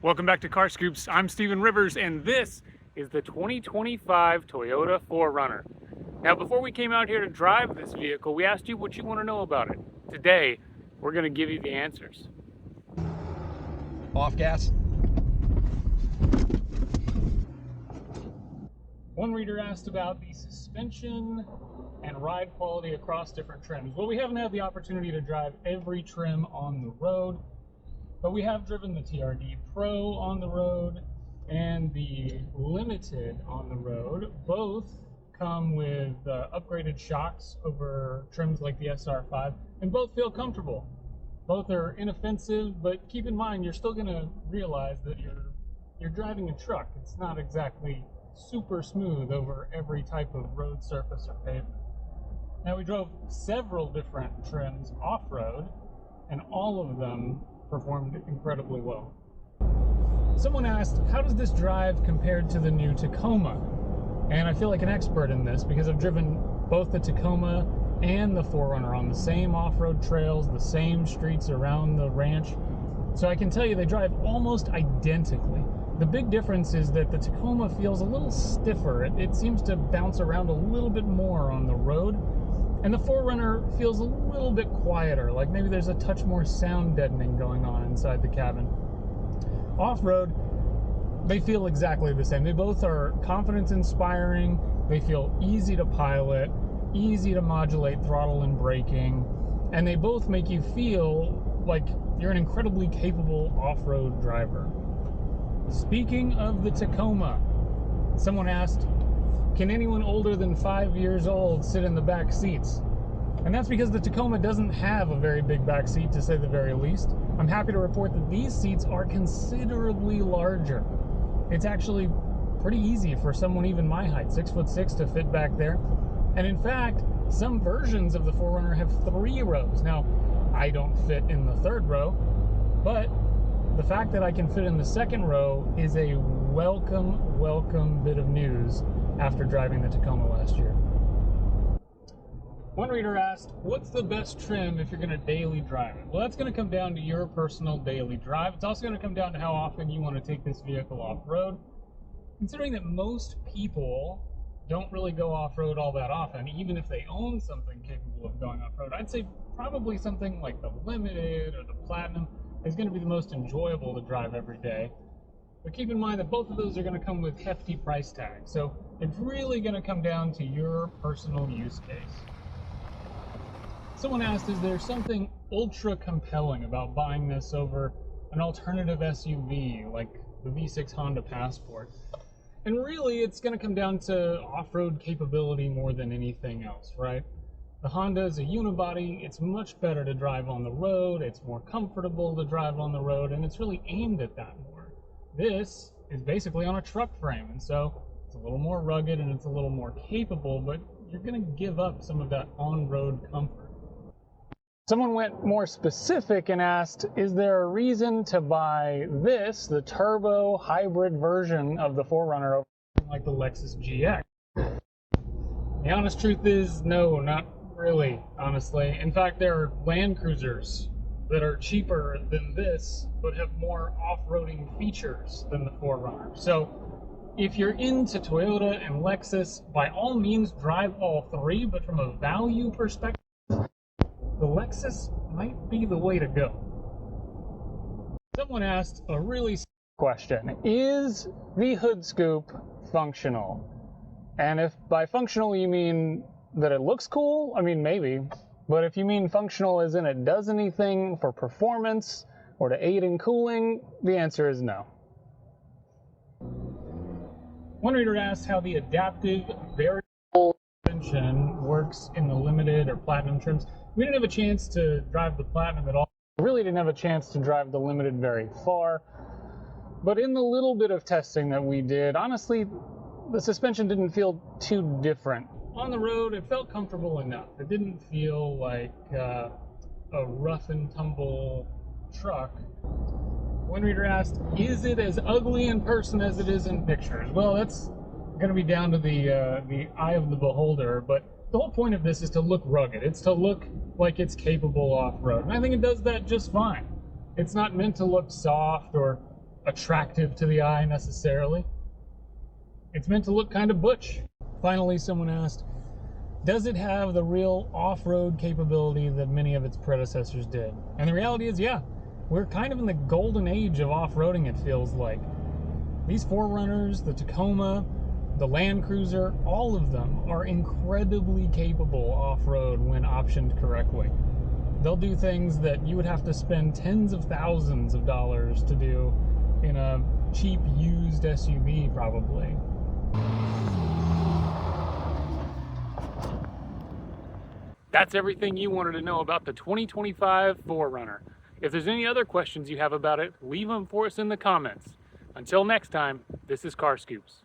Welcome back to Carscoops. I'm Steven Rivers, and this is the 2025 Toyota 4Runner. Now, before we came out here to drive this vehicle, we asked you what you want to know about it. Today, we're going to give you the answers. Off gas. One reader asked about the suspension and ride quality across different trims. Well, we haven't had the opportunity to drive every trim on the road, but we have driven the TRD Pro on the road and the Limited on the road. Both come with upgraded shocks over trims like the SR5, and both feel comfortable. Both are inoffensive, but keep in mind, you're still going to realize that you're driving a truck. It's not exactly super smooth over every type of road surface or pavement. Now, we drove several different trims off-road, and all of them performed incredibly well. Someone asked, how does this drive compared to the new Tacoma? And I feel like an expert in this because I've driven both the Tacoma and the 4Runner on the same off-road trails, the same streets around the ranch. So I can tell you they drive almost identically. The big difference is that the Tacoma feels a little stiffer. It seems to bounce around a little bit more on the road. And the 4Runner feels a little bit quieter, like maybe there's a touch more sound deadening going on inside the cabin. Off-road, they feel exactly the same. They both are confidence-inspiring, they feel easy to pilot, easy to modulate throttle and braking, and they both make you feel like you're an incredibly capable off-road driver. Speaking of the Tacoma, someone asked, can anyone older than 5 years old sit in the back seats? And that's because the Tacoma doesn't have a very big back seat, to say the very least. I'm happy to report that these seats are considerably larger. It's actually pretty easy for someone even my height, 6'6", to fit back there. And in fact, some versions of the 4Runner have 3 rows. Now, I don't fit in the 3rd row, but the fact that I can fit in the 2nd row is a welcome bit of news after driving the Tacoma last year. One reader asked, what's the best trim if you're going to daily drive it? Well, that's going to come down to your personal daily drive. It's also going to come down to how often you want to take this vehicle off-road. Considering that most people don't really go off-road all that often, even if they own something capable of going off-road, I'd say probably something like the Limited or the Platinum is going to be the most enjoyable to drive every day. But keep in mind that both of those are going to come with hefty price tags, so it's really going to come down to your personal use case. Someone asked, is there something ultra compelling about buying this over an alternative SUV like the V6 Honda Passport? And really, it's going to come down to off-road capability more than anything else, right? The Honda is a unibody. It's much better to drive on the road. It's more comfortable to drive on the road, and it's really aimed at that more. This is basically on a truck frame, and so it's a little more rugged and it's a little more capable, but you're going to give up some of that on-road comfort. Someone went more specific and asked, is there a reason to buy this, the turbo hybrid version of the 4Runner, over something like the Lexus GX? The honest truth is, no, not really, honestly. In fact, there are Land Cruisers that are cheaper than this, but have more off-roading features than the 4Runner. So if you're into Toyota and Lexus, by all means drive all 3, but from a value perspective, the Lexus might be the way to go. Someone asked a really question. Is the hood scoop functional? And if by functional you mean that it looks cool, I mean, maybe. But if you mean functional as in it does anything for performance or to aid in cooling, the answer is no. One reader asked how the adaptive variable suspension works in the Limited or Platinum trims. We didn't have a chance to drive the Platinum at all. We really didn't have a chance to drive the Limited very far. But in the little bit of testing that we did, honestly, the suspension didn't feel too different. On the road, it felt comfortable enough. It didn't feel like a rough and tumble truck. One reader asked, is it as ugly in person as it is in pictures? Well, that's going to be down to the eye of the beholder, but the whole point of this is to look rugged. It's to look like it's capable off-road, and I think it does that just fine. It's not meant to look soft or attractive to the eye necessarily. It's meant to look kind of butch. Finally, someone asked, does it have the real off-road capability that many of its predecessors did? And the reality is, yeah, we're kind of in the golden age of off-roading, it feels like. These 4Runners, the Tacoma, the Land Cruiser, all of them are incredibly capable off-road when optioned correctly. They'll do things that you would have to spend tens of thousands of dollars to do in a cheap used SUV, probably. That's everything you wanted to know about the 2025 4Runner. If there's any other questions you have about it, leave them for us in the comments. Until next time, this is Carscoops.